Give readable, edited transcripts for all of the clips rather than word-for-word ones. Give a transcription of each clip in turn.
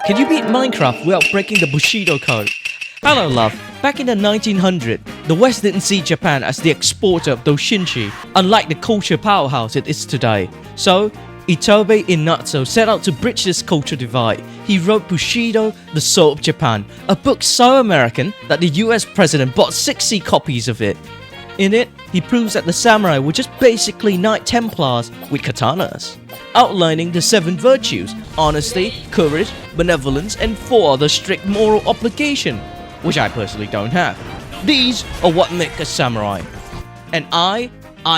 Can you beat Minecraft without breaking the Bushido code? Hello love, back in the 1900s, the West didn't see Japan as the exporter of doshinshi, unlike the culture powerhouse it is today. So, Nitobe Inazo set out to bridge this culture divide. He wrote Bushido, The Soul of Japan, a book so American that the US president bought 60 copies of it. In it, he proves that the samurai were just basically Knight Templars with katanas, outlining the 7 virtues: honesty, courage, benevolence, and 4 other strict moral obligation, which I personally don't have. These are what make a samurai. And I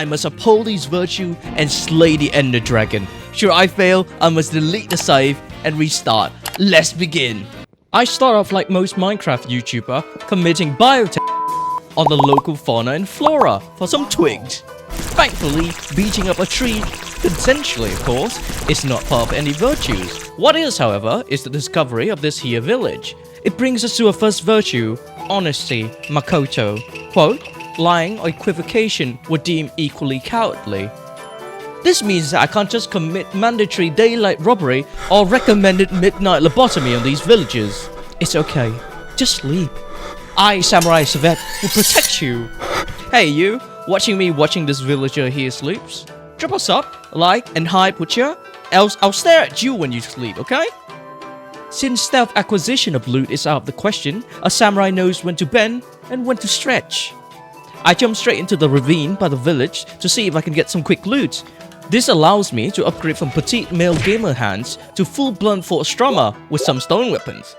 must uphold these virtues and slay the Ender Dragon. Should I fail, I must delete the save and restart. Let's begin. I start off like most Minecraft YouTuber, committing biotech on the local fauna and flora for some twigs. Thankfully, beating up a tree, consensually of course, is not part of any virtues. What is, however, is the discovery of this here village. It brings us to our first virtue, honesty, Makoto. Quote, lying or equivocation were deemed equally cowardly. This means that I can't just commit mandatory daylight robbery or recommended midnight lobotomy on these villagers. It's okay, just sleep. I, Samurai Cavets, will protect you. Hey you, watching this villager here sleeps? Drop us up, like and hype with ya, else I'll stare at you when you sleep, okay? Since stealth acquisition of loot is out of the question, a samurai knows when to bend and when to stretch. I jump straight into the ravine by the village to see if I can get some quick loot. This allows me to upgrade from petite male gamer hands to full-blown force drummer with some stone weapons.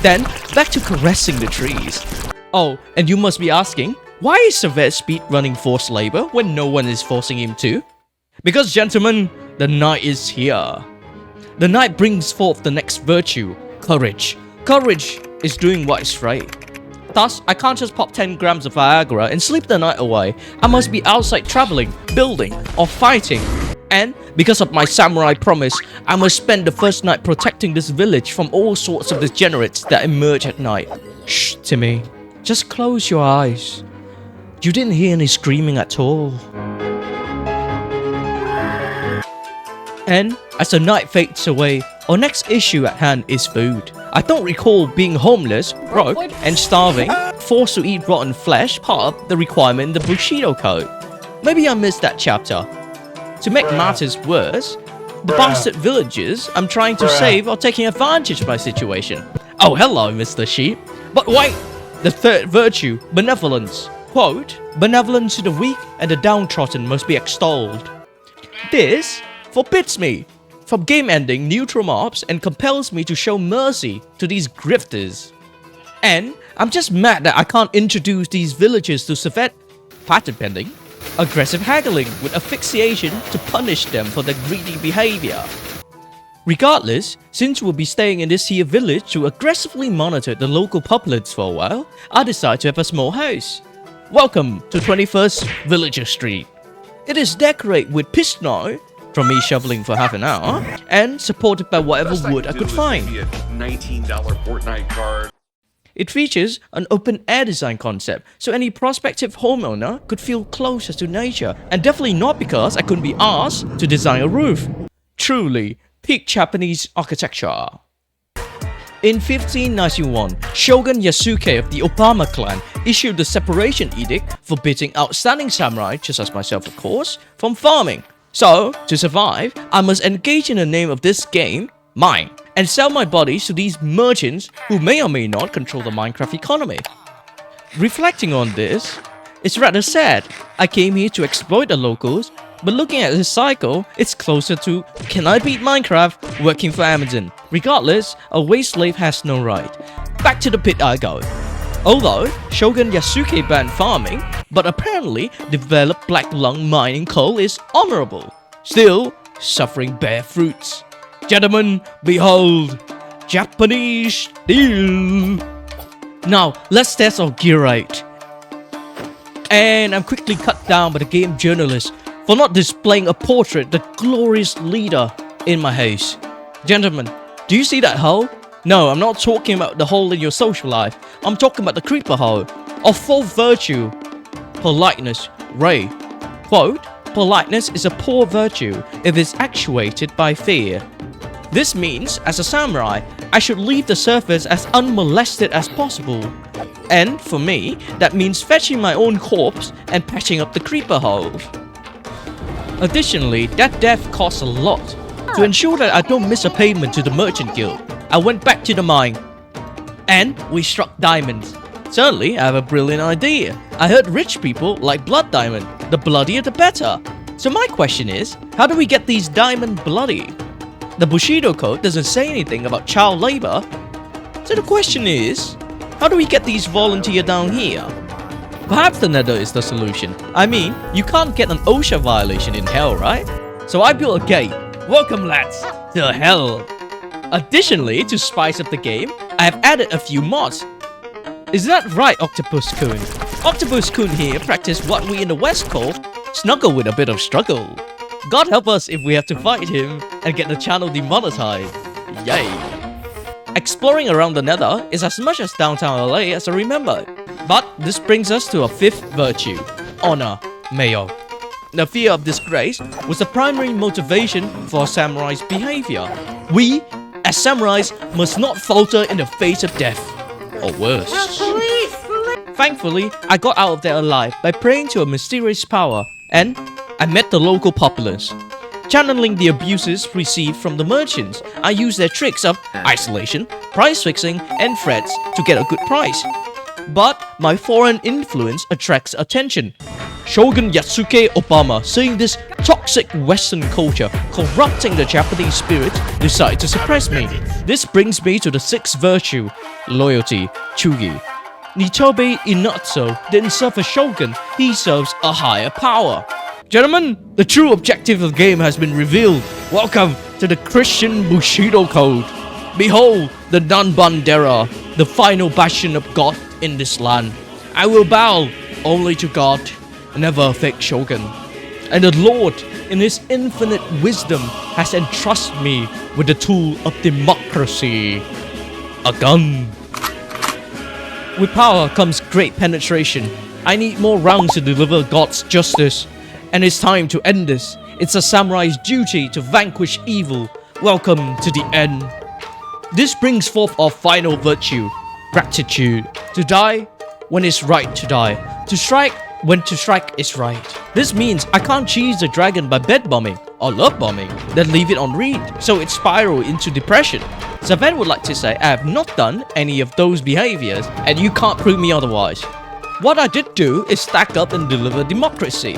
Then, back to caressing the trees. Oh, and you must be asking, why is Cavets speedrunning forced labor when no one is forcing him to? Because gentlemen, the night is here. The night brings forth the next virtue, courage. Courage is doing what is right. Thus, I can't just pop 10 grams of Viagra and sleep the night away. I must be outside traveling, building, or fighting. And, because of my samurai promise, I must spend the first night protecting this village from all sorts of degenerates that emerge at night. Shh, Timmy. Just close your eyes. You didn't hear any screaming at all. And, as the night fades away, our next issue at hand is food. I don't recall being homeless, broke, and starving, forced to eat rotten flesh, part of the requirement in the Bushido code. Maybe I missed that chapter. To make matters worse, the bastard villagers I'm trying to save are taking advantage of my situation. Oh hello, Mr. Sheep. But wait! The third virtue, benevolence. Quote, benevolence to the weak and the downtrodden must be extolled. This forbids me from game-ending neutral mobs and compels me to show mercy to these grifters. And I'm just mad that I can't introduce these villagers to Cavets, patent pending, aggressive haggling with asphyxiation to punish them for their greedy behavior. Regardless, since we'll be staying in this here village to aggressively monitor the local populace for a while, I decide to have a small house. Welcome to 21st Villager Street. It is decorated with pistol from me shoveling for half an hour, and supported by whatever wood I could find. $19 Fortnite card. It features an open-air design concept, so any prospective homeowner could feel closer to nature, and definitely not because I couldn't be asked to design a roof. Truly, peak Japanese architecture. In 1591, Shogun Yasuke of the Obama clan issued the separation edict forbidding outstanding samurai, just as myself of course, from farming. So, to survive, I must engage in the name of this game, mine, and sell my bodies to these merchants who may or may not control the Minecraft economy. Reflecting on this, it's rather sad. I came here to exploit the locals, but looking at this cycle, it's closer to can I beat Minecraft working for Amazon? Regardless, a waste slave has no right. Back to the pit I go. Although Shogun Yasuke banned farming, but apparently developed black lung mining coal is honorable. Still, suffering bare fruits. Gentlemen, behold, Japanese steel. Now, let's test our gear out. And I'm quickly cut down by the game journalist for not displaying a portrait of the glorious leader in my house. Gentlemen, do you see that hole? No, I'm not talking about the hole in your social life. I'm talking about the creeper hole. Of fourth virtue, politeness, Ray. Quote, politeness is a poor virtue if it's actuated by fear. This means, as a samurai, I should leave the surface as unmolested as possible. And for me, that means fetching my own corpse and patching up the creeper holes. Additionally, that death costs a lot. To ensure that I don't miss a payment to the merchant guild, I went back to the mine. And we struck diamonds. Suddenly, I have a brilliant idea. I heard rich people like blood diamond. The bloodier the better. So my question is, how do we get these diamond bloody? The Bushido code doesn't say anything about child labor. So the question is, how do we get these volunteers down here? Perhaps the nether is the solution. I mean, you can't get an OSHA violation in hell, right? So I built a gate. Welcome lads to hell. Additionally, to spice up the game, I have added a few mods. Is that right, Octopus-kun? Octopus-kun here practiced what we in the West call snuggle with a bit of struggle. God help us if we have to fight him and get the channel demonetized. Yay. Exploring around the nether is as much as downtown LA as I remember. But this brings us to a fifth virtue, honor, Mayo. The fear of disgrace was the primary motivation for a samurai's behavior. We, as samurais, must not falter in the face of death, or worse. Thankfully, I got out of there alive by praying to a mysterious power, and I met the local populace. Channeling the abuses received from the merchants, I used their tricks of isolation, price fixing, and threats to get a good price. But my foreign influence attracts attention. Shogun Yasuke Obama, seeing this toxic Western culture corrupting the Japanese spirit, decided to suppress me. This brings me to the sixth virtue, loyalty, Chugi. Nitobe Inazo didn't serve a shogun, he serves a higher power. Gentlemen, the true objective of the game has been revealed. Welcome to the Christian Bushido Code. Behold, the non-bandera, the final bastion of God in this land. I will bow only to God, never a fake shogun. And the Lord, in his infinite wisdom, has entrusted me with the tool of democracy. A gun. With power comes great penetration. I need more rounds to deliver God's justice. And it's time to end this. It's a samurai's duty to vanquish evil. Welcome to the end. This brings forth our final virtue, Rectitude. To die when it's right to die. To strike when to strike is right. This means I can't cheese the dragon by bed bombing or love bombing, then leave it on read, so it spiral into depression. Cavets would like to say I have not done any of those behaviors, and you can't prove me otherwise. What I did do is stack up and deliver democracy.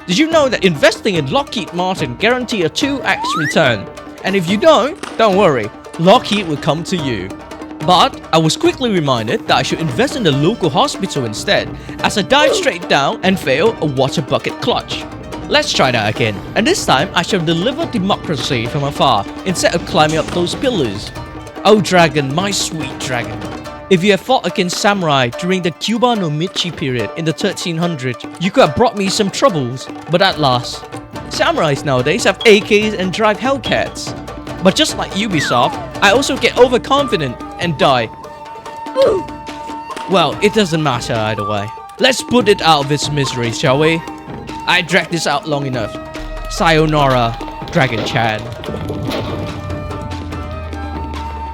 Did you know that investing in Lockheed Martin guarantee a 2x return? And if you don't worry, Lockheed will come to you. But I was quickly reminded that I should invest in the local hospital instead, as I dived straight down and failed a water bucket clutch. Let's try that again, and this time I shall deliver democracy from afar instead of climbing up those pillars. Oh dragon, my sweet dragon. If you have fought against samurai during the Kyuba no Michi period in the 1300s, you could have brought me some troubles, but at last. Samurais nowadays have AKs and drive Hellcats. But just like Ubisoft, I also get overconfident and die. Woo! Well, it doesn't matter either way. Let's put it out of its misery, shall we? I dragged this out long enough. Sayonara, Dragon Chan.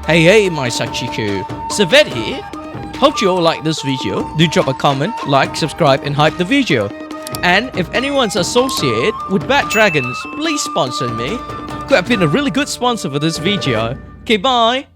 Hey, my Sachiku. Cavets here. Hope you all like this video. Do drop a comment, like, subscribe, and hype the video. And if anyone's associated with Bad Dragons, please sponsor me. Could have been a really good sponsor for this video. Okay, bye.